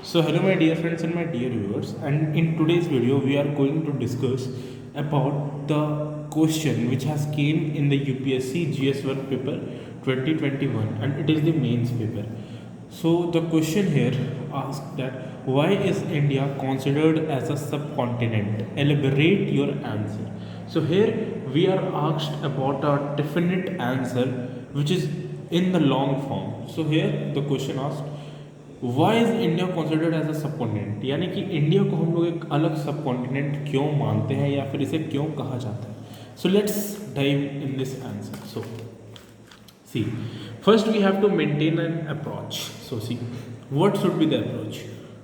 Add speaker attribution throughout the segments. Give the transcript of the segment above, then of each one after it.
Speaker 1: So hello my dear friends and my dear viewers, and in today's video we are going to discuss about the question which has came in the UPSC GS1 paper 2021, and it is the mains paper. So the question here asks that why is India considered as a subcontinent? Elaborate your answer. So here we are asked about a definite answer which is in the long form. So here the question asks, why is India considered as a subcontinent, यानी कि India को हम लोग एक अलग सब continent क्यों मानते हैं या फिर इसे क्यों कहा जाता है. So let's dive in this answer. So see, first we have to maintain an approach. So see, what should be the approach?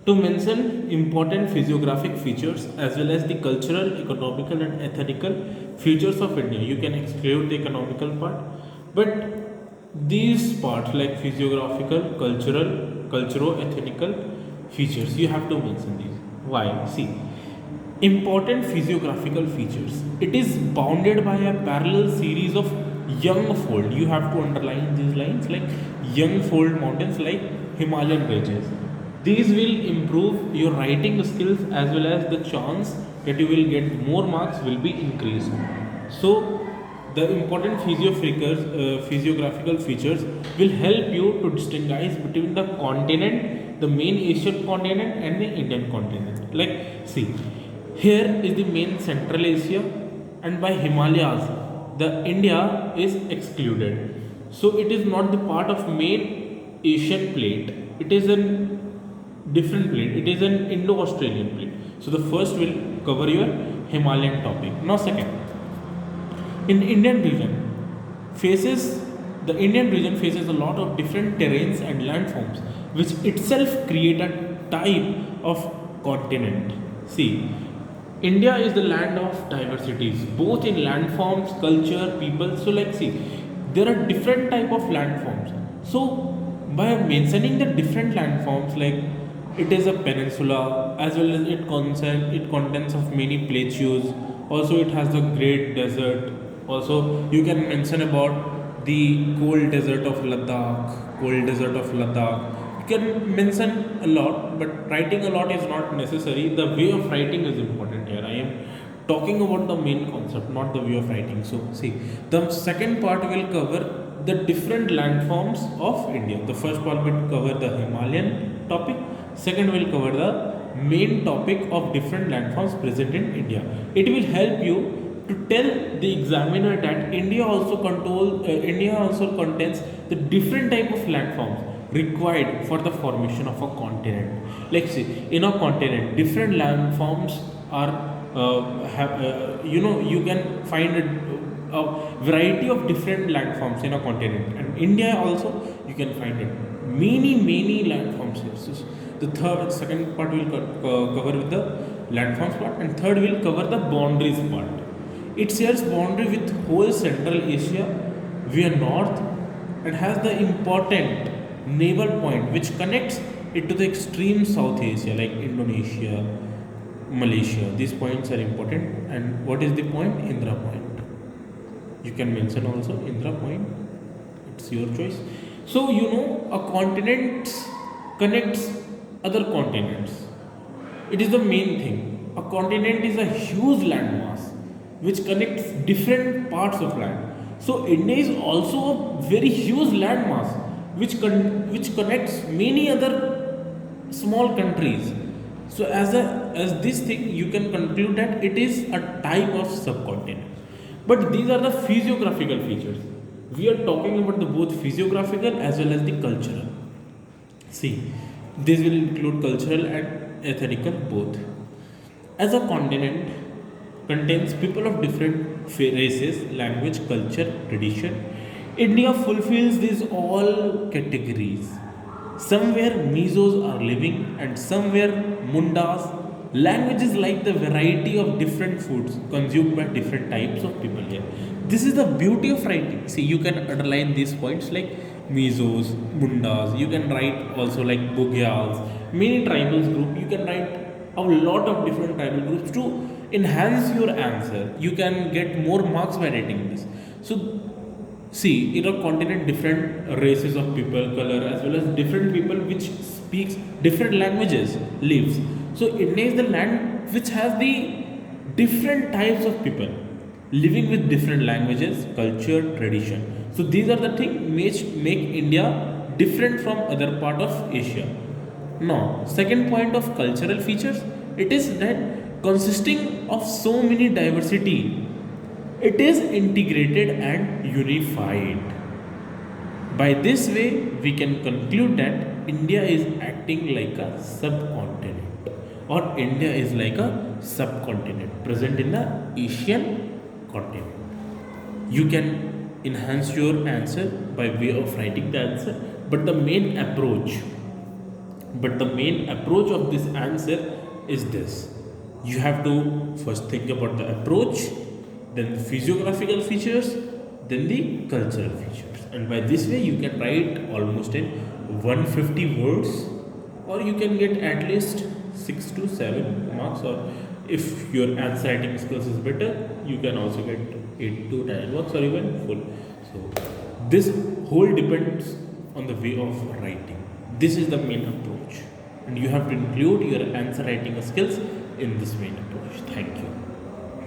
Speaker 1: To mention important physiographic features as well as the cultural, economical and ethnical features of India. You can exclude the economical part, but these parts like physiographical, cultural-ethnical features, you have to mention these. Why? See, important physiographical features. It is bounded by a parallel series of young fold. You have to underline these lines like young fold mountains like Himalayan ranges. These will improve your writing skills as well as the chance that you will get more marks will be increased. So the important physiographical features will help you to distinguish between the continent, the main Asian continent and the Indian continent. Like see, here is the main Central Asia, and by Himalayas the India is excluded. So it is not the part of main Asian plate. It is an different plate. It is an Indo-Australian plate. So the first will cover your Himalayan topic. Now second, in Indian region faces the Indian region faces a lot of different terrains and landforms which itself create a type of continent. See, India is the land of diversities, both in landforms, culture, people. So like see, there are different type of landforms. So by mentioning the different landforms, like it is a peninsula as well as it contains of many plateaus. Also it has the great desert. Also you can mention about the cold desert of Ladakh, you can mention a lot, but writing a lot is not necessary. The way of writing is important here. I am talking about the main concept, not the way of writing. So see, the second part will cover the different landforms of India. The first part will cover the Himalayan topic, second will cover the main topic of different landforms present in India. It will help you to tell the examiner that India also contains the different type of landforms required for the formation of a continent. Like see, in a continent different landforms are you can find a variety of different landforms in a continent, and India also you can find it many landforms here. So the second part will cover with the landforms part, and third will cover the boundaries part. It shares boundary with whole Central Asia via north and has the important naval point which connects it to the extreme South Asia like Indonesia, Malaysia. These points are important. And what is the point? Indra point. You can mention also Indra point. It's your choice. So a continent connects other continents. It is the main thing. A continent is a huge landmass which connects different parts of land. So India is also a very huge landmass which connects many other small countries. So as this thing you can conclude that it is a type of subcontinent. But these are the physiographical features. We are talking about the both physiographical as well as the cultural. See, this will include cultural and ethnical both. As a continent contains people of different races, language, culture, tradition, India fulfills these all categories. Somewhere Mizos are living and somewhere Mundas. Languages like the variety of different foods consumed by different types of people here. This is the beauty of writing. See, you can underline these points like Mizos, Mundas. You can write also like Bughyals, many tribals group. You can write a lot of different tribal groups to enhance your answer. You can get more marks by writing this. So see, in a continent different races of people, color as well as different people which speaks different languages lives. So India is the land which has the different types of people living with different languages, culture, tradition. So these are the things which make India different from other part of Asia. Now, second point of cultural features, it is that consisting of so many diversity, it is integrated and unified. By this way, we can conclude that India is acting like a subcontinent, or India is like a subcontinent present in the Asian continent. You can enhance your answer by way of writing the answer, but the main approach of this answer is this: you have to first think about the approach, then the physiographical features, then the cultural features, and by this way you can write almost in 150 words, or you can get at least 6 to 7 marks, or if your answer writing skills is better, you can also get 8 to 9 marks, or even full. So this whole depends on the way of writing. This is the main approach, and you have to include your answer writing skills in this main approach. Thank you.